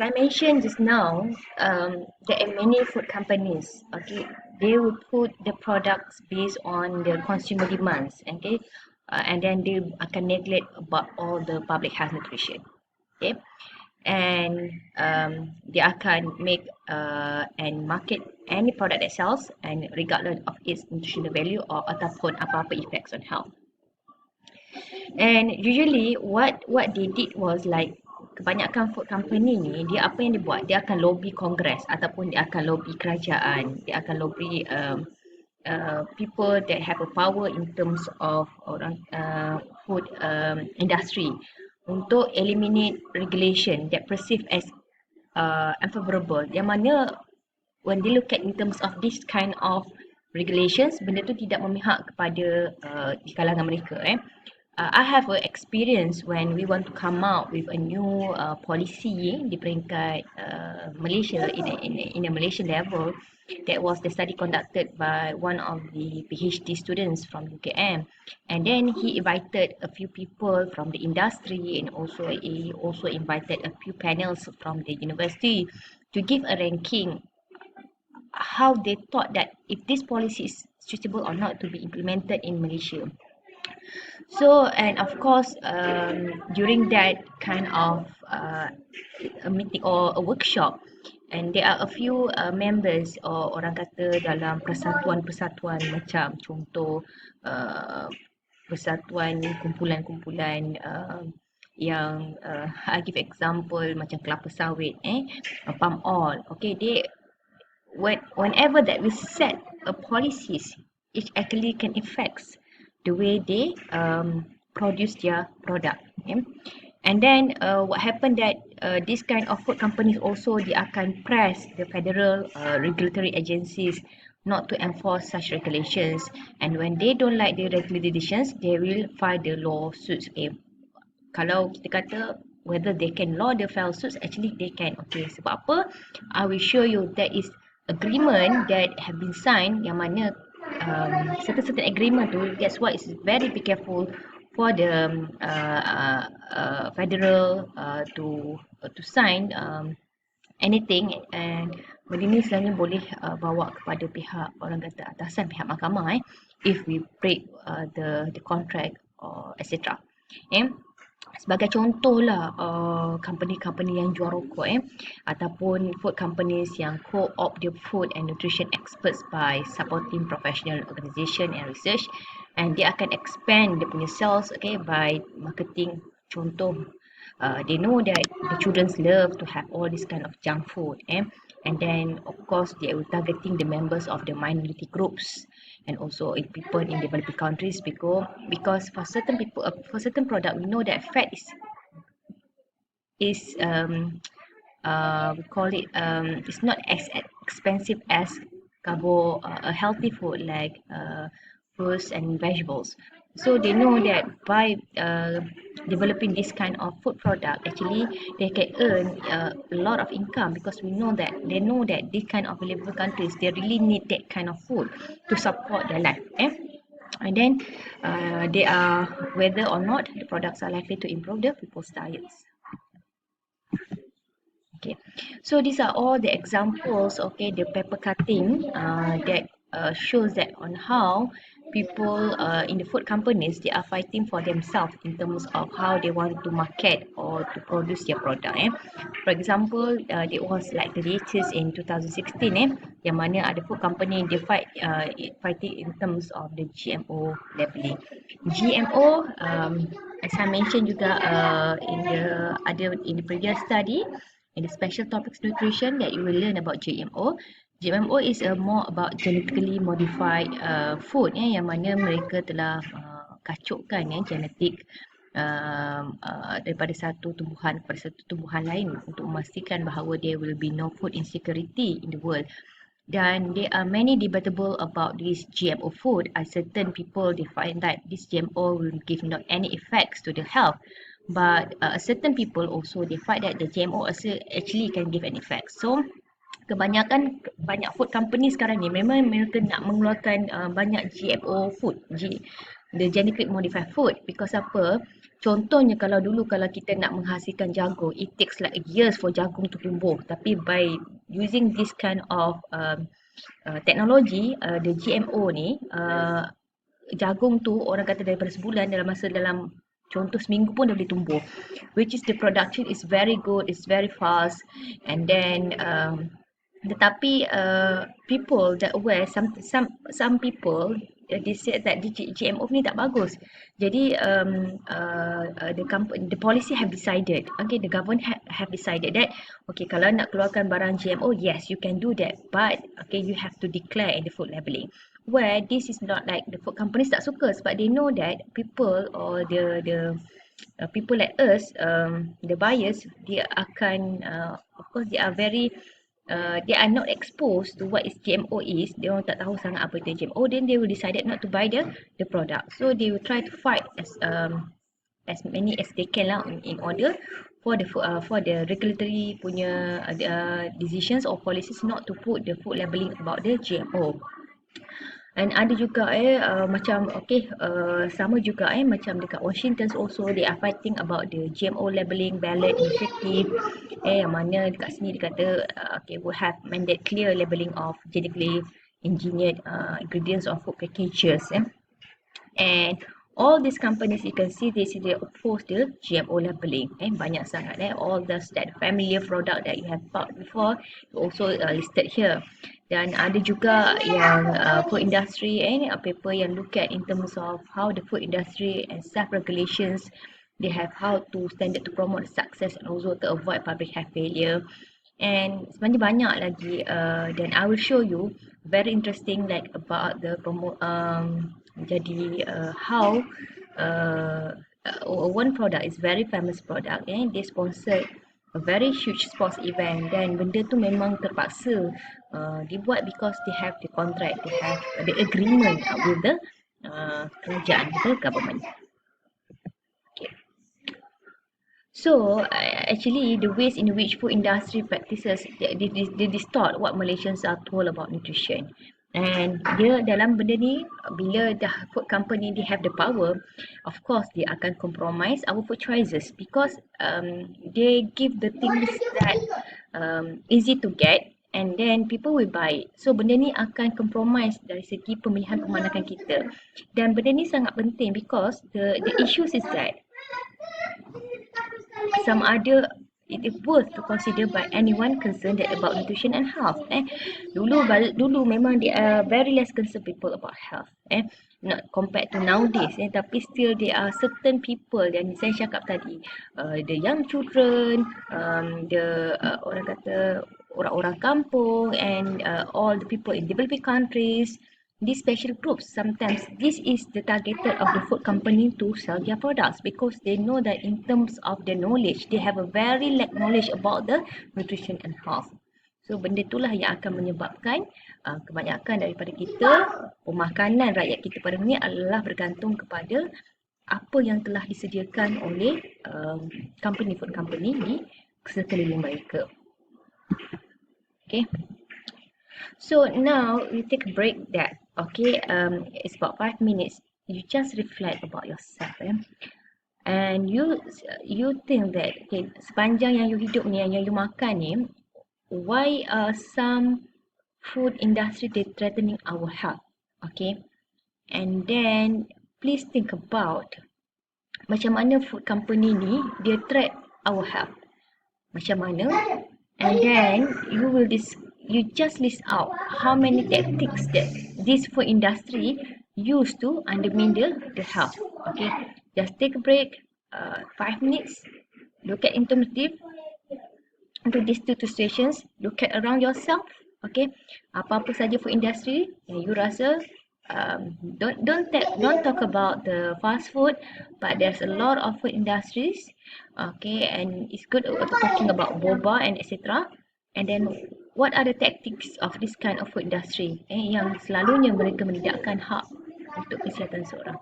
as I mentioned just now, there are many food companies. Okay, they will put the products based on the consumer demands. Okay, and then they akan neglect about all the public health nutrition. Okay, and they akan make and market any product that sells, and regardless of its nutritional value or ataupun apa-apa effects on health. And usually what they did was like kebanyakan food company ni dia apa yang dia buat, dia akan lobby Congress ataupun dia akan lobby kerajaan, dia akan lobby people that have a power in terms of orang food industry untuk eliminate regulation that perceived as unfavorable, yang mana when they look at in terms of this kind of regulations, benda tu tidak memihak kepada di kalangan mereka. I have a experience when we want to come out with a new policy di peringkat Malaysia in a Malaysian level. That was the study conducted by one of the PhD students from UKM, and then he invited a few people from the industry, and also he also invited a few panels from the university to give a ranking how they thought that if this policy is suitable or not to be implemented in Malaysia. So, and of course, during that kind of a meeting or a workshop, and there are a few members or orang kata dalam persatuan-persatuan macam contoh persatuan kumpulan-kumpulan yang I give example macam kelapa sawit, palm oil. Okay, they whenever that we set a policies, it actually can affects the way they produce their product. Okay? And then what happened that this kind of food companies also they akan press the federal regulatory agencies not to enforce such regulations, and when they don't like the regulations, they will file the lawsuits. Kalau kita kata whether they can law the file suits, actually they can. Okay, sebab apa? I will show you there is agreement that have been signed yang mana certain agreement tu, that's why it's very be careful for the federal to sign anything, and benda ni sebenarnya boleh bawa kepada pihak orang kata atasan, pihak mahkamah if we break the contract or etc. Sebagai contoh lah company-company yang jual rokok ataupun food companies yang co-opt the food and nutrition experts by supporting professional organisation and research, and dia akan expand dia punya sales by marketing. Contoh, they know that the children love to have all this kind of junk food, and then of course they will targeting the members of the minority groups and also in people in developing countries, because for certain people for certain product we know that fat is we call it it's not as expensive as a healthy food like fruits and vegetables. So they know that by developing this kind of food product, actually they can earn a lot of income, because we know that they know that this kind of developing countries they really need that kind of food to support their life. And then they are whether or not the products are likely to improve the people's diets. Okay, so these are all the examples. Okay, the paper cutting that shows that on how people in the food companies they are fighting for themselves in terms of how they want to market or to produce their product. For example, it was like the latest in 2016. Yang mana ada food company they fighting in terms of the GMO labeling. GMO, as I mentioned juga in the previous study. In the special topics nutrition that you will learn about GMO. GMO is more about genetically modified food yang mana mereka telah kacukkan genetik daripada satu tumbuhan kepada satu tumbuhan lain untuk memastikan bahawa there will be no food insecurity in the world. Dan there are many debatable about this GMO food. Certain people they find that this GMO will give not any effects to the health. But certain people also they find that the GMO actually can give an effect. So banyak food company sekarang ni memang mereka nak mengeluarkan banyak GMO food. the genetically modified food. Because apa? Contohnya kalau kita nak menghasilkan jagung, it takes like years for jagung to tumbuh. Tapi by using this kind of teknologi, the GMO ni, jagung tu orang kata daripada sebulan dalam contoh seminggu pun dah boleh tumbuh, which is the production is very good, it's very fast, and then tetapi people that aware, some people they said that GMO ni tak bagus. Jadi the policy have decided, okay, the government have decided that okay, kalau nak keluarkan barang GMO, yes you can do that, but okay, you have to declare in the food labelling. Where this is not like the food companies tak suka sebab they know that people or the people like us, the buyers, they akan of course they are very they are not exposed to what is GMO is. Dia orang tak tahu sangat apa itu GMO, then they will decided not to buy the product. So they will try to fight as many as they can lah in order for the regulatory punya decisions or policies not to put the food labelling about the GMO. And ada juga macam okay, sama juga macam dekat Washington also they are fighting about the GMO labelling ballot initiative, yang mana dekat sini dia kata okay, we have mandate clear labelling of genetically engineered ingredients of food packages. And all these companies you can see they oppose the GMO labelling. Banyak sangat all those that familiar product that you have bought before also listed here. Dan ada juga yang food industry paper yang look at in terms of how the food industry and self regulations, they have how to standard to promote success and also to avoid public health failure. And sebenarnya banyak lagi dan I will show you very interesting like about the jadi how one product is very famous product they sponsored a very huge sports event, dan benda tu memang terpaksa dibuat because they have the contract, they have the agreement with the kerajaan, with the government. Okay. So actually the ways in which food industry practices they distort what Malaysians are told about nutrition. And dia dalam benda ni, bila the food company they have the power, of course they akan compromise our food choices because they give the things that easy to get and then people will buy it. So benda ni akan compromise dari segi pemilihan pemanakan kita. Dan benda ni sangat penting because the issues is that some other it is worth to consider by anyone concerned about nutrition and health. Dulu memang they are very less concerned people about health. Not compared to nowadays. Tapi still there are certain people yang saya cakap tadi, the young children, the orang kata orang-orang kampung and all the people in developing countries. These special groups, sometimes this is the targeted of the food company to sell their products because they know that in terms of their knowledge, they have a very lack knowledge about the nutrition and health. So benda itulah yang akan menyebabkan kebanyakan daripada kita, pemakanan rakyat kita pada ni adalah bergantung kepada apa yang telah disediakan oleh food company di sekeliling mereka. Okay. So now we take a break that okay, it's about 5 minutes. You just reflect about yourself, and you think that okay, sepanjang yang you hidup ni, yang you makan ni, why are some food industry they threatening our health? Okay, and then please think about macam mana food company ni dia threat our health, macam mana, and then you just list out how many tactics that this food industry use to undermine the health. Okay, just take a break, 5 minutes, look at into these two situations, look at around yourself. Okay, apa-apa saja food industry yang you rasa don't talk about the fast food, but there's a lot of food industries. Okay, and it's good talking about boba and etc. And then what are the tactics of this kind of food industry yang selalunya mereka menidakkan hak untuk kesihatan seorang.